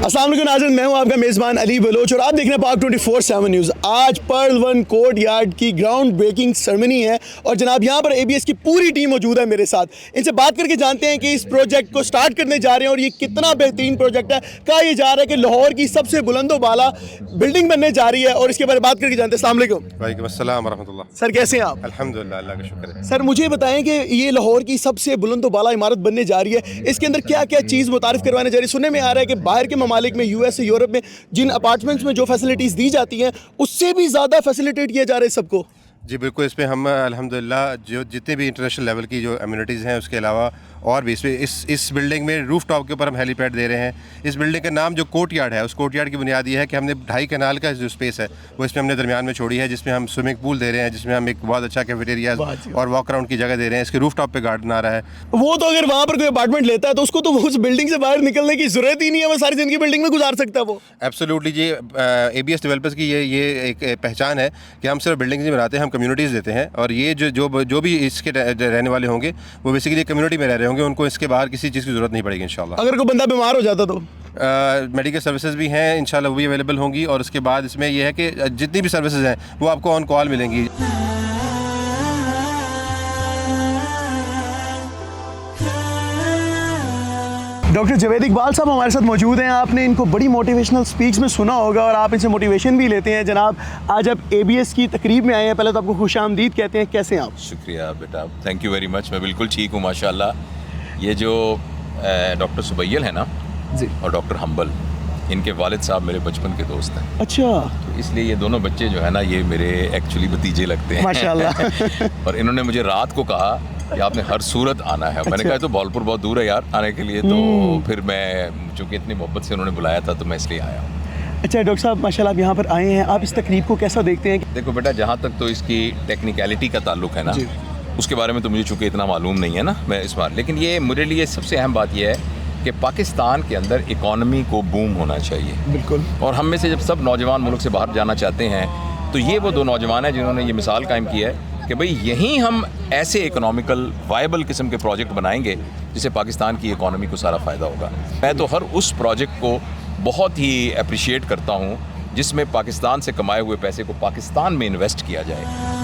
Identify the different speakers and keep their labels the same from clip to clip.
Speaker 1: अस्सलाम वालेकुम नाज़रीन, मैं हूं आपका मेज़बान अली बलोच और आप देख रहे हैं पाक 24/7 न्यूज़। आज पर्ल वन कोर्ट यार्ड की ग्राउंड ब्रेकिंग सेरेमनी है और जनाब यहाँ पर ABS की पूरी टीम मौजूद है मेरे साथ। इनसे बात करके जानते हैं कि इस प्रोजेक्ट को स्टार्ट करने जा रहे हैं और ये कितना बेहतरीन प्रोजेक्ट है। कहा यह जा रहा है कि लाहौर की सबसे बुलंदो बाला बिल्डिंग बनने जा रही है और इसके बारे में बात करके जानते हैं। अस्सलाम वालेकुम।
Speaker 2: वालेकुम अस्सलाम वरहमतुल्लाह।
Speaker 1: सर कैसे हैं आप?
Speaker 2: अल्हम्दुलिल्लाह, अल्लाह का शुक्र है।
Speaker 1: सर मुझे बताएं कि ये लाहौर की सबसे बुलंदो बाला इमारत बनने जा रही है, इसके अंदर क्या क्या चीज़ मुतारिफ करवाने जा रही है? सुनने में आ रहा है कि बाहर के ममालिक में US यूरोप में जिन अपार्टमेंट्स में जो फैसिलिटीज़ दी जाती हैं उससे भी ज़्यादा फैसिलिटेट किया जा रहा है सबको।
Speaker 2: जी बिल्कुल, इस पर हम अल्हम्दुलिल्लाह जो जितने भी इंटरनेशनल लेवल की जो एम्यूनिटीज़ हैं उसके अलावा और भी इस बिल्डिंग में रूफ टॉप के ऊपर हम हेलीपैड दे रहे हैं। इस बिल्डिंग का नाम जो कोर्ट यार्ड है, उस कोर्ट यार्ड की बुनियाद ये है कि हमने 2.5 कनाल का जो स्पेस है वो इसमें हमने दरमियान में छोड़ी है, जिसमें हम स्विमिंग पूल दे रहे हैं, जिसमें हम एक बहुत अच्छा कैफेटेरिया और वॉक अराउंड की जगह दे रहे हैं। इसके रूफ टॉप पे गार्डन आ रहा है।
Speaker 1: वो तो अगर वहाँ पर कोई अपार्टमेंट लेता है तो उसको तो उस बिल्डिंग से बाहर निकलने की जरूरत ही नहीं है, वो सारी ज़िंदगी बिल्डिंग में गुजार सकता है वो।
Speaker 2: एब्सोल्युटली जी, ABS डेवलपर्स की ये एक पहचान है कि हम सिर्फ बिल्डिंग्स नहीं बनाते हैं, हम कम्युनिटीज़ देते हैं। और ये जो भी इसके रहने वाले होंगे वो बेसिकली कम्युनिटी में रह रहे होंगे, उनको इसके बाहर किसी चीज़ की ज़रूरत नहीं पड़ेगी इंशाल्लाह।
Speaker 1: अगर कोई बंदा बीमार हो जाता तो
Speaker 2: मेडिकल सर्विसेज भी हैं इंशाल्लाह, वो भी अवेलेबल होंगी। और उसके बाद इसमें यह है कि जितनी भी सर्विसेज हैं वो आपको ऑन कॉल मिलेंगी।
Speaker 1: डॉक्टर जवेद इकबाल साहब हमारे साथ मौजूद हैं। आपने इनको बड़ी मोटिवेशनल स्पीच में सुना होगा और आप इनसे मोटिवेशन भी लेते हैं। जनाब आज आप ABS की तकरीब में आए हैं, पहले तो आपको खुशामदीद कहते हैं। कैसे हैं आप?
Speaker 3: शुक्रिया बेटा, थैंक यू वेरी मच। मैं बिल्कुल ठीक हूँ माशाल्लाह। ये जो डॉक्टर सुबैल है ना
Speaker 1: जी,
Speaker 3: और डॉक्टर हम्बल, इनके वालिद साहब मेरे बचपन के दोस्त हैं।
Speaker 1: अच्छा,
Speaker 3: तो इसलिए ये दोनों बच्चे जो है ना ये मेरे एक्चूअली भतीजे लगते हैं
Speaker 1: माशाल्लाह।
Speaker 3: और इन्होंने मुझे रात को कहा कि आपने हर सूरत आना है। मैंने कहा तो बॉलपुर बहुत दूर है यार आने के लिए, तो फिर मैं चूँकि इतनी मोहब्बत से उन्होंने बुलाया था तो मैं इसलिए आया हूँ।
Speaker 1: अच्छा डॉक्टर साहब माशाल्लाह आप यहाँ पर आए हैं, आप इस तकरीब को कैसा देखते हैं?
Speaker 3: देखो बेटा, जहाँ तक तो इसकी टेक्निकलिटी का ताल्लुक है ना, उसके बारे में तो मुझे चूँकि इतना मालूम नहीं है ना मैं इस बार, लेकिन ये मेरे लिए सबसे अहम बात यह है कि पाकिस्तान के अंदर इकॉनमी को बूम होना चाहिए।
Speaker 1: बिल्कुल।
Speaker 3: और हम में से जब सब नौजवान मुल्क से बाहर जाना चाहते हैं तो ये वो दो नौजवान हैं जिन्होंने ये मिसाल कायम की है कि भाई यहीं हम ऐसे इकोनॉमिकल वायबल किस्म के प्रोजेक्ट बनाएंगे जिससे पाकिस्तान की इकॉनमी को सारा फ़ायदा होगा। मैं तो हर उस प्रोजेक्ट को बहुत ही अप्रिशिएट करता हूँ जिसमें पाकिस्तान से कमाए हुए पैसे को पाकिस्तान में इन्वेस्ट किया जाए।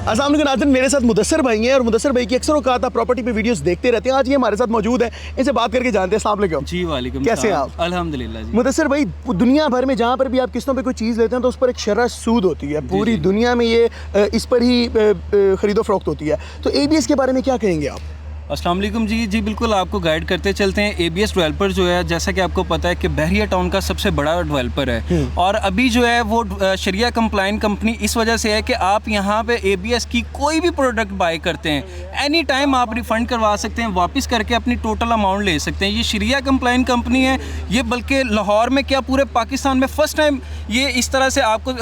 Speaker 1: अस्सलाम वालेकुम नाज़रीन, मेरे साथ मुदस्सर भाई हैं और मुदस्सर भाई की अक्सर औकात आप प्रॉपर्टी पे वीडियोस देखते रहते हैं। आज ये हमारे साथ मौजूद है, इनसे बात करके जानते हैं। अस्सलाम वालेकुम।
Speaker 4: जी वालेकुम।
Speaker 1: कैसे हैं आप?
Speaker 4: अल्हम्दुलिल्लाह जी।
Speaker 1: मुदस्सर भाई, दुनिया भर में जहाँ पर भी आप किस्तों पे कोई चीज़ लेते हैं तो उस पर एक शरह सूद होती है, पूरी दुनिया में ये इस पर ही खरीदो फरोख्त होती है। तो ABS के बारे में क्या कहेंगे आप?
Speaker 4: अस्सलाम वालेकुम जी बिल्कुल आपको गाइड करते चलते हैं। ABS डेवलपर जो है, जैसा कि आपको पता है कि बहरिया टाउन का सबसे बड़ा डेवलपर है और अभी जो है वो शरिया कंप्लाइंट कंपनी इस वजह से है कि आप यहाँ पे ABS की कोई भी प्रोडक्ट बाय करते हैं एनी टाइम आप रिफ़ंड करवा सकते हैं, वापस करके अपनी टोटल अमाउंट ले सकते हैं। ये शरिया कंप्लाइंट कंपनी है, ये बल्कि लाहौर में क्या पूरे पाकिस्तान में फ़र्स्ट टाइम ये इस तरह से आपको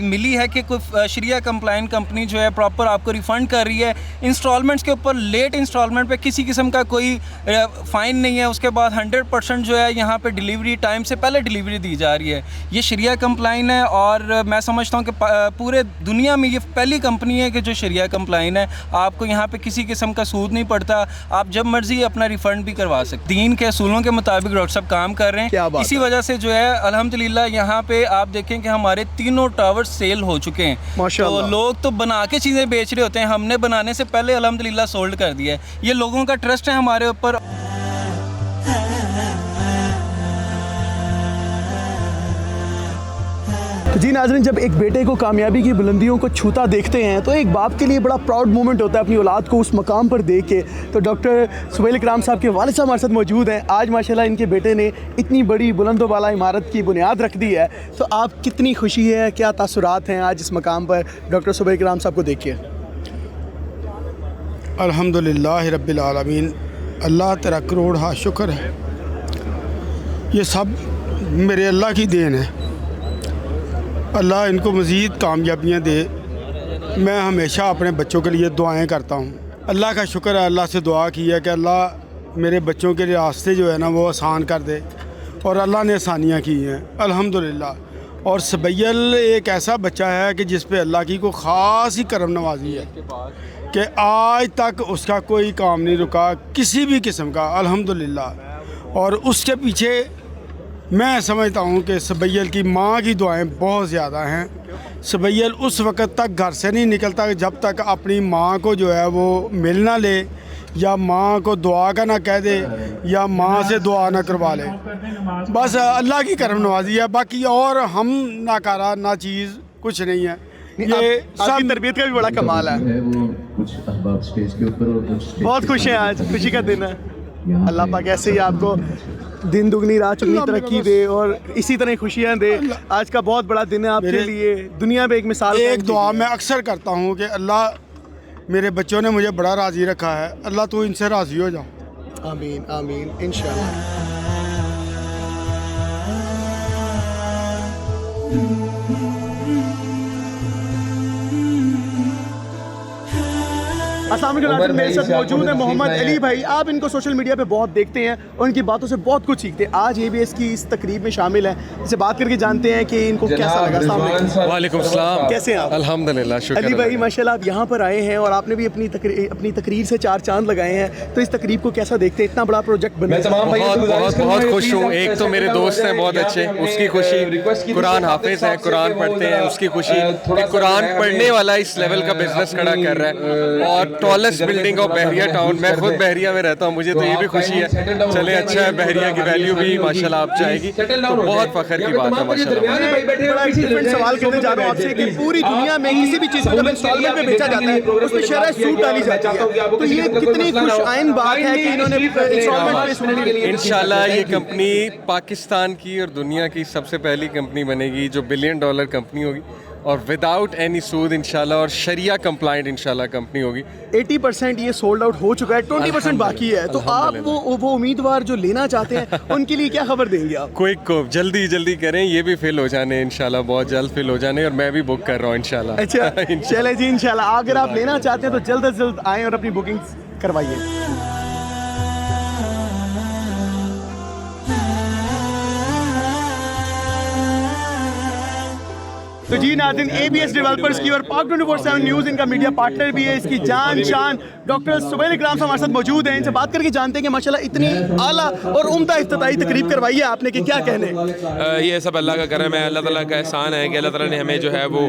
Speaker 4: मिली है कि कोई शरिया कंप्लाइंट कंपनी जो है प्रॉपर आपको रिफ़ंड कर रही है। इंस्टॉलमेंट्स के ऊपर लेट इंस्टॉलमेंट किसी किस्म का कोई फ़ाइन नहीं है। उसके बाद 100% जो है यहाँ पे डिलीवरी टाइम से पहले डिलीवरी दी जा रही है। ये शरिया कंप्लाइन है और मैं समझता हूँ कि पूरे दुनिया में ये पहली कंपनी है कि जो शरिया कंप्लाइन है। आपको यहाँ पे किसी किस्म का सूद नहीं पड़ता, आप जब मर्जी अपना रिफ़ंड भी करवा सकते। दीन के असूलों के मुताबिक डॉक्टर साहब काम कर रहे हैं। इसी वजह से जो है अल्हम्दुलिल्लाह यहाँ पे आप देखें कि हमारे 3 टावर सेल हो चुके हैं। तो लोग तो बना के चीज़ें बेच रहे होते हैं, हमने बनाने से पहले अल्हम्दुलिल्लाह सोल्ड कर दिया है। ये लोगों का ट्रस्ट है हमारे ऊपर।
Speaker 1: जी नाज़रीन, जब एक बेटे को कामयाबी की बुलंदियों को छूता देखते हैं तो एक बाप के लिए बड़ा प्राउड मोमेंट होता है अपनी औलाद को उस मकाम पर देख के। तो डॉक्टर सुबैल इकराम साहब के वालिद साहब हमारे साथ मौजूद हैं। आज माशाल्लाह इनके बेटे ने इतनी बड़ी बुलंदो वाला इमारत की बुनियाद रख दी है, तो आप कितनी खुशी है, क्या तासुरात हैं आज इस मकाम पर डॉक्टर सुबैल इकराम साहब को देख के?
Speaker 5: अल्हम्दुलिल्लाह रब्बिल आलमीन, अल्लाह तेरा करोड़ हा शुक्र है। ये सब मेरे अल्लाह की देन है। अल्लाह इनको मज़ीद कामयाबियाँ दे मैं हमेशा अपने बच्चों के लिए दुआएं करता हूँ। अल्लाह का शुक्र है, अल्लाह से दुआ की है कि अल्लाह मेरे बच्चों के रास्ते जो है ना वो आसान कर दे, और अल्लाह ने आसानियाँ की हैं अल्हम्दुलिल्लाह। और सबैल एक ऐसा बच्चा है कि जिस पे अल्लाह की को ख़ास ही करम नवाजी है कि आज तक उसका कोई काम नहीं रुका किसी भी किस्म का अल्हम्दुलिल्लाह। और उसके पीछे मैं समझता हूँ कि सबैल की माँ की दुआएं बहुत ज़्यादा हैं। सबैल उस वक़्त तक घर से नहीं निकलता जब तक अपनी माँ को जो है वो मिल ना ले, या माँ को दुआ का ना कह दे, या माँ से दुआ ना करवा ले। बस अल्लाह की करम नवाजी है, बाकी और हम नाकारा ना चीज़ कुछ नहीं है। ये
Speaker 1: आपकी तरबियत का भी बड़ा कमाल है। बहुत खुश हैं, आज खुशी का दिन है। अल्लाह पाक ऐसे ही आपको दिन दुगनी रात चुगनी तरक्की दे और इसी तरह खुशियाँ दे। आज का बहुत बड़ा दिन है आपके लिए, दुनिया में एक मिसाल।
Speaker 5: एक दुआ मैं अक्सर करता हूँ कि अल्लाह मेरे बच्चों ने मुझे बड़ा राज़ी रखा है, अल्लाह तू इनसे राज़ी हो जा।
Speaker 1: आमीन आमीन इंशाअल्लाह। अस्सलाम वालेकुम, मेरे साथ मौजूद है मोहम्मद अली भाई। आप इनको सोशल मीडिया पे बहुत देखते हैं और इनकी बातों से बहुत कुछ सीखते हैं। आज ABS की इस तकरीब में शामिल हैं, इससे बात करके जानते हैं कि इनको कैसा लगा। अस्सलाम वालेकुम।
Speaker 6: वालेकुम सलाम।
Speaker 1: कैसे हैं आप?
Speaker 6: अल्हम्दुलिल्लाह, शुक्र
Speaker 1: अली भाई
Speaker 6: है।
Speaker 1: माशाल्लाह आप यहाँ पर आए हैं और आपने भी अपनी तकरीर से 4 चांद लगाए हैं, तो इस तकरीब को कैसा देखते हैं? इतना बड़ा प्रोजेक्ट बना है।
Speaker 6: बहुत खुश हूँ। एक तो मेरे दोस्त हैं बहुत अच्छे, उसकी खुशी। कुरान हाफिज हैं, कुरान पढ़ते हैं, उसकी खुशी। एक कुरान पढ़ने वाला इस लेवल का बिजनेस खड़ा कर रहा है, और tallest building of Bahria town. मैं खुद बहरिया में रहता हूँ, मुझे तो ये भी खुशी है। चले, अच्छा है, बहरिया की वैल्यू भी माशाल्लाह आप जाएगी, तो बहुत फख्र की बात है माशाल्लाह।
Speaker 1: बड़ा डिफरेंट सवाल करने जा रहा हूँ आपसे कि पूरी दुनिया में किसी भी चीज़ को जब इंस्टॉलमेंट में बेचा जाता है उसमें शरह सूट डाली जाती है, तो ये कितनी खुशआइन बात है कि इन्होंने इंस्टॉलमेंट पे
Speaker 6: इंशाल्लाह ये कंपनी पाकिस्तान की और दुनिया की सबसे पहली कंपनी बनेगी जो $1 बिलियन कंपनी होगी, और विदाउट एनी सूद इंशाल्लाह, और शरिया कंप्लाइंट इंशाल्लाह कंपनी होगी।
Speaker 1: 80% ये सोल्ड आउट हो चुका है, 20% बाकी है। तो आप वो उम्मीदवार जो लेना चाहते हैं उनके लिए क्या खबर देंगे आप?
Speaker 6: क्विक को जल्दी करें, ये भी फिल हो जाने इंशाल्लाह, बहुत जल्द फिल हो जाने, और मैं भी बुक कर रहा हूँ इंशाल्लाह।
Speaker 1: अच्छा चले जी, इंशाल्लाह अगर आप लेना चाहते हैं तो जल्द से जल्द आएँ और अपनी बुकिंग करवाइए। तो जी नाज़रीन, ABS डेवलपर्स की और पाक 24/7 न्यूज़ इनका मीडिया पार्टनर भी है, इसकी जान शान डॉक्टर सुबैल इकराम साहब हमारे साथ मौजूद हैं। इनसे बात करके जानते हैं कि माशाल्लाह इतनी आला और उम्दा इफ्तिताई तकरीब करवाई है आपने कि क्या कहने।
Speaker 7: ये सब अल्लाह का करम है, अल्लाह ताला का एहसान है कि अल्लाह ताला ने हमें जो है वो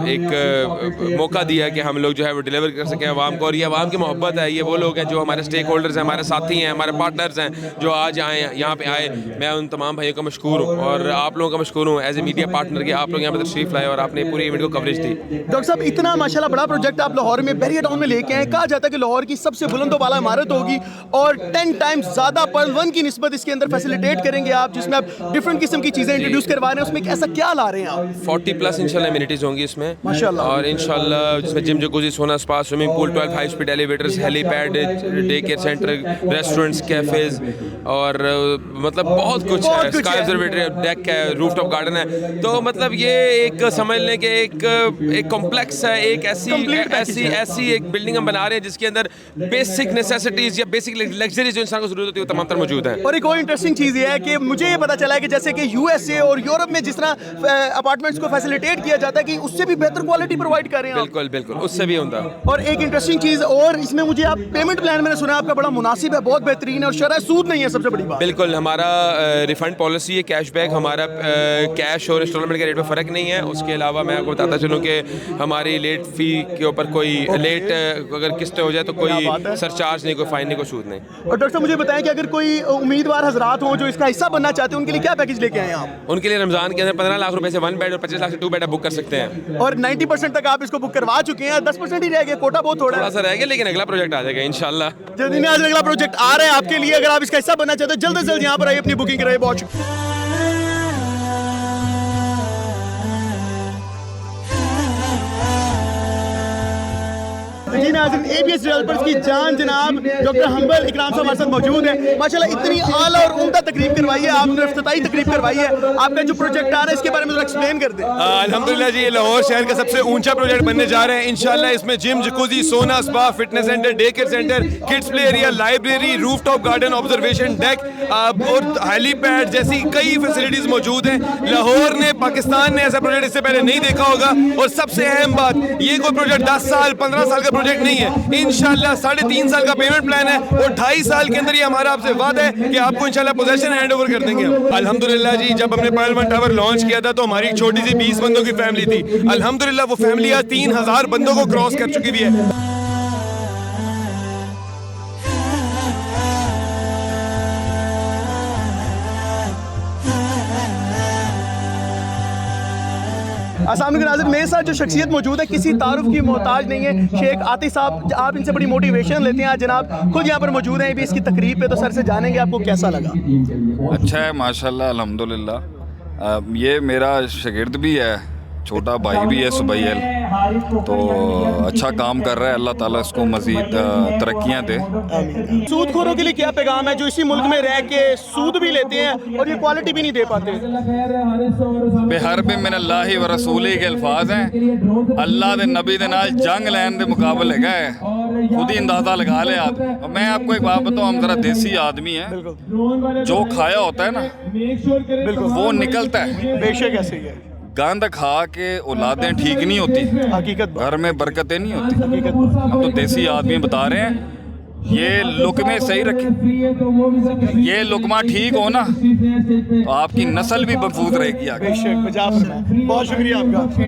Speaker 7: एक मौका दिया कि हम लोग जो है वो डिलीवर कर सकें आवाम को, और ये आवाम की मोहब्बत है। ये वो लोग हैं जो हमारे स्टेक होल्डर्स हैं, हमारे साथी हैं, हमारे पार्टनर्स हैं, जो आज आए यहाँ पे आए। मैं उन तमाम भाइयों का मशकूर हूँ और आप लोगों का मशकूर हूँ एज ए मीडिया पार्टनर के। आप लोग यहाँ पर तशरीफ लाए और आपने पूरी इवेंट को कवरेज दी।
Speaker 1: डॉक्टर साहब, इतना माशाल्लाह बड़ा प्रोजेक्ट आप लाहौर में बहरिया टाउन में लेके आए। कहा जाता है कि लाहौर की सबसे बुलंदो बाला इमारत होगी और 10 टाइम्स ज़्यादा पर्ल 1 की निस्बत इसके अंदर फैसिलिटेट करेंगे आप, जिसमें आप डिफरेंट किस्म की चीज़ें इंट्रोड्यूस करवा रहे हैं। उसमें ऐसा क्या ला रहे हैं आप?
Speaker 7: 40+ इंशाल्लाह एमिनिटीज़ होंगी इसमें
Speaker 1: माशाल्लाह,
Speaker 7: और इंशाल्लाह जिसमें जिम, जकूज़ी, सोना spa, swimming pool, 12 high speed elevators, helipad, day care centre, restaurants, cafes, और मतलब बहुत कुछ है। स्काई ऑब्जर्वेटरी डेक है, रूफटॉप गार्डन है। तो मतलब ये एक समझ लें कि एक कॉम्प्लेक्स है, एक ऐसी एक बिल्डिंग हम बना रहे हैं जिसके अंदर बेसिक नेसेसिटीज़ या बेसिक लग्जरीज जो इंसान को ज़रूरत होती है वो तमाम तर मौजूद है।
Speaker 1: और एक और इंटरेस्टिंग चीज़ ये है कि मुझे ये पता चला है कि जैसे कि USA और यूरोप में जिस तरह अपार्टमेंट्स को फैसिलिटेट किया जाता है कि उससे भी बेहतर क्वालिटी प्रोवाइड कर रहे हैं आप।
Speaker 7: बिल्कुल उससे भी होता है।
Speaker 1: और एक इंटरेस्टिंग चीज़ और इसमें मुझे आप पेमेंट प्लान मैंने सुना आपका बड़ा मुनासिब है, बहुत बेहतरीन है और शरह सूद नहीं है, सबसे बड़ी बात।
Speaker 7: बिल्कुल, हमारा रिफंड पॉलिसी है, कैशबैक। हमारा कैश और इंस्टॉलमेंट के रेट में फ़र्क नहीं है। उसके अलावा मैं आपको बताता चलूँ कि हमारी लेट फ़ी के ऊपर कोई लेट अगर किस्त हो जाए तो कोई सरचार्ज नहीं, कोई फ़ाइन नहीं, कोई सूद नहीं।
Speaker 1: और डॉक्टर साहब मुझे बताएं कि अगर कोई उम्मीदवार हजरात हों जो इसका हिस्सा बनना चाहते हैं, उनके लिए क्या पैकेज लेके आए आप?
Speaker 7: उनके लिए रमज़ान के अंदर 15 लाख रुपए से 1 बेड और 25 लाख से 2 बेड बुक कर सकते हैं।
Speaker 1: और 90% तक आप इसको बुक करवा चुके हैं, 10% ही रह गया, कोटा बहुत थोड़ा
Speaker 7: थोड़ा सा रह गया, लेकिन अगला प्रोजेक्ट आ जाएगा इंशाल्लाह।
Speaker 1: जल्दी में आज अगला प्रोजेक्ट आ रहा है आपके लिए। अगर आप इसका हिस्सा बनना चाहते हैं जल्द से जल्द यहाँ पर आइए, अपनी बुकिंग कराइए। बहुत शुक्रिया। जी नाज़रीन, ABS डेवलपर्स की जान जनाब डॉक्टर हम्बल इकराम साहब हमारे साथ मौजूद है। माशाल्लाह इतनी आला और उम्दा तकरीब करवाई है आपने, इफ्तिताई तकरीब करवाई है। आपका जो प्रोजेक्ट आ रहा है इसके बारे में थोड़ा एक्सप्लेन कर दें।
Speaker 8: अल्हम्दुलिल्लाह जी, ये लाहौर शहर का सबसे ऊंचा प्रोजेक्ट बनने जा रहे हैं इंशाल्लाह। इसमें जिम, जकूजी, सोना, spa, fitness centre, day care centre, kids play area, library, rooftop garden, observation deck और हेलीपैड जैसी कई फैसिलिटीज मौजूद हैं। लाहौर ने, पाकिस्तान ने ऐसा प्रोजेक्ट इससे पहले नहीं देखा होगा। और सबसे अहम बात, ये कोई प्रोजेक्ट 10 साल 15 साल का प्रोजेक्ट नहीं है। इंशाल्लाह 3.5 साल का पेमेंट प्लान है और 2.5 साल के अंदर ये हमारा आपसे वादा है कि आपको इंशाल्लाह पोजेशन हैंड ओवर कर देंगे हम। अल्हम्दुलिल्लाह जी, जब हमने पर्ल वन टावर लॉन्च किया था तो हमारी एक छोटी सी 20 बंदों की फैमिली थी। अल्हम्दुलिल्लाह वो फैमिली आज 3000 बंदों को क्रॉस कर चुकी हुई है।
Speaker 1: अस्सलाम वालेकुम नाज़रीन, मेरे साथ जो शख्सियत मौजूद है किसी तारुफ की मोहताज नहीं है। शेख आतिफ साहब, आप इनसे बड़ी मोटिवेशन लेते हैं। आज जनाब खुद यहाँ पर मौजूद हैं ABS की तकरीब पे, तो सर से जानेंगे आपको कैसा लगा।
Speaker 9: अच्छा है माशाल्लाह, अल्हम्दुलिल्लाह। ये मेरा शागिर्द भी है, छोटा भाई भी है सुबैल, तो अच्छा काम कर रहा है। अल्लाह ताला इसको मज़ीद तरक्कियाँ दे।
Speaker 1: सूदखोरों के लिए क्या पैगाम है जो इसी मुल्क में रह के सूद भी लेते हैं और ये क्वालिटी भी नहीं दे पाते?
Speaker 9: बेहरब मिनल्लाहि व रसूली के अल्फाज हैं। अल्लाह दे नबी दे नाल जंग लैन दे मुकाबले गए, खुद ही अंदाज़ा लगा ले आप। मैं आपको एक बात बताऊँ, हम ज़रा देसी आदमी हैं, जो खाया होता है ना वो निकलता है।
Speaker 1: बेशक ऐसे ही है।
Speaker 9: गंद खा के औलादें ठीक नहीं होती,
Speaker 1: हकीकत
Speaker 9: घर में बरकतें नहीं होती। हम तो देसी आदमी बता रहे हैं, ये लुकमे सही रखें, ये लुकमा ठीक हो ना तो आपकी नस्ल भी महफूज रहेगी आगे।
Speaker 1: बेशक, बहुत शुक्रिया आपका।